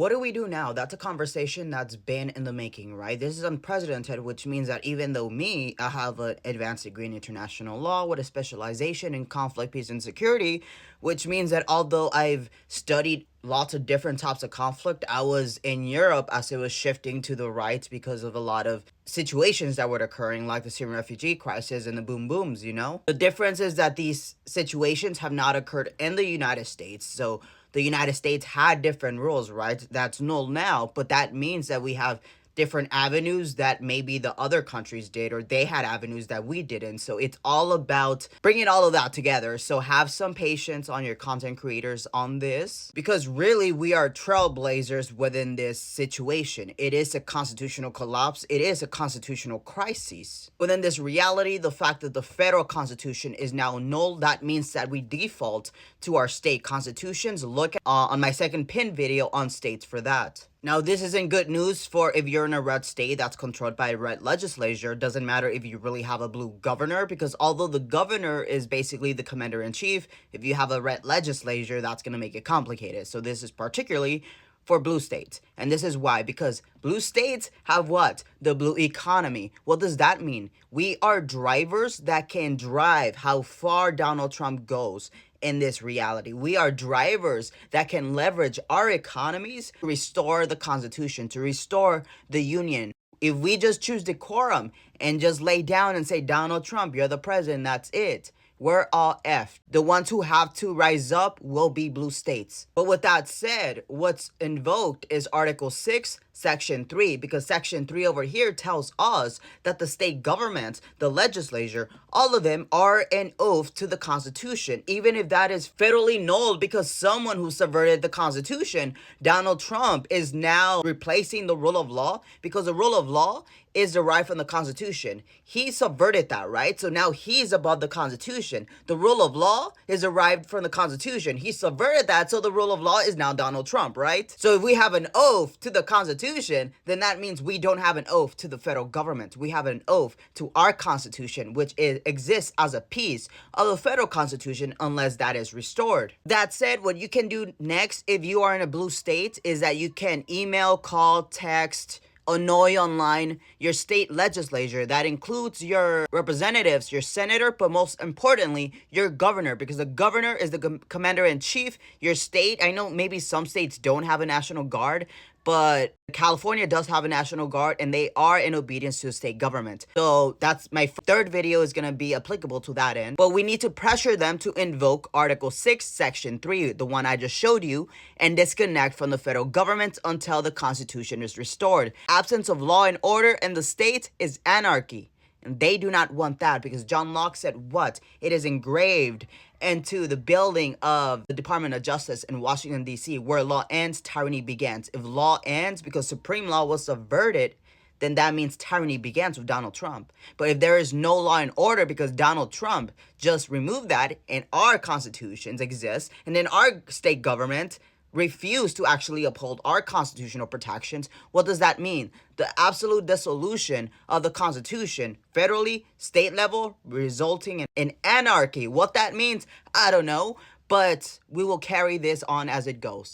what do we do now? That's a conversation that's been in the making, right? This is unprecedented, which means that even though I have an advanced degree in international law with a specialization in conflict, peace, and security, which means that although I've studied lots of different types of conflict, I was in Europe as it was shifting to the right because of a lot of situations that were occurring, like the Syrian refugee crisis and the boom booms, you know? The difference is that these situations have not occurred in the United States. So the United States had different rules, right? That's null now, but that means that we have different avenues that maybe the other countries did, or they had avenues that we didn't. So it's all about bringing all of that together. So have some patience on your content creators on this, because really we are trailblazers within this situation. It is a constitutional collapse. It is a constitutional crisis. Within this reality, the fact that the federal constitution is now null, that means that we default to our state constitutions. Look on my second pin video on states for that. Now, this isn't good news for if you're in a red state that's controlled by a red legislature. Doesn't matter if you really have a blue governor, because although the governor is basically the commander-in-chief, if you have a red legislature, that's going to make it complicated. So this is particularly for blue states. And this is why, because blue states have what? The blue economy. What does that mean? We are drivers that can drive how far Donald Trump goes in this reality. We are drivers that can leverage our economies to restore the Constitution, to restore the Union. If we just choose decorum and just lay down and say, Donald Trump, you're the president, that's it, we're all effed. The ones who have to rise up will be blue states. But with that said, what's invoked is Article 6, Section 3, because Section 3 over here tells us that the state government, the legislature, all of them are an oath to the Constitution, even if that is federally nulled because someone who subverted the Constitution, Donald Trump, is now replacing the rule of law, because the rule of law is derived from the Constitution. He subverted that, right? So now he's above the Constitution. The rule of law is derived from the Constitution. He subverted that, so the rule of law is now Donald Trump, right? So if we have an oath to the Constitution, then that means we don't have an oath to the federal government. We have an oath to our Constitution, which exists as a piece of the federal Constitution unless that is restored. That said, what you can do next if you are in a blue state is that you can email, call, text, annoy online your state legislature. That includes your representatives, your senator, but most importantly, your governor, because the governor is the commander-in-chief. Your state, I know maybe some states don't have a national guard, but California does have a national guard, and they are in obedience to the state government. So that's my third video is going to be applicable to that end. But we need to pressure them to invoke Article 6, Section 3, the one I just showed you, and disconnect from the federal government until the Constitution is restored. Absence of law and order in the state is anarchy. And they do not want that, because John Locke said what? It is engraved into the building of the Department of Justice in Washington, D.C., where law ends, tyranny begins. If law ends because supreme law was subverted, then that means tyranny begins with Donald Trump. But if there is no law and order because Donald Trump just removed that and our constitutions exist, and then our state government refuse to actually uphold our constitutional protections, what does that mean? The absolute dissolution of the Constitution, federally, state level, resulting in anarchy. What that means, I don't know, but we will carry this on as it goes.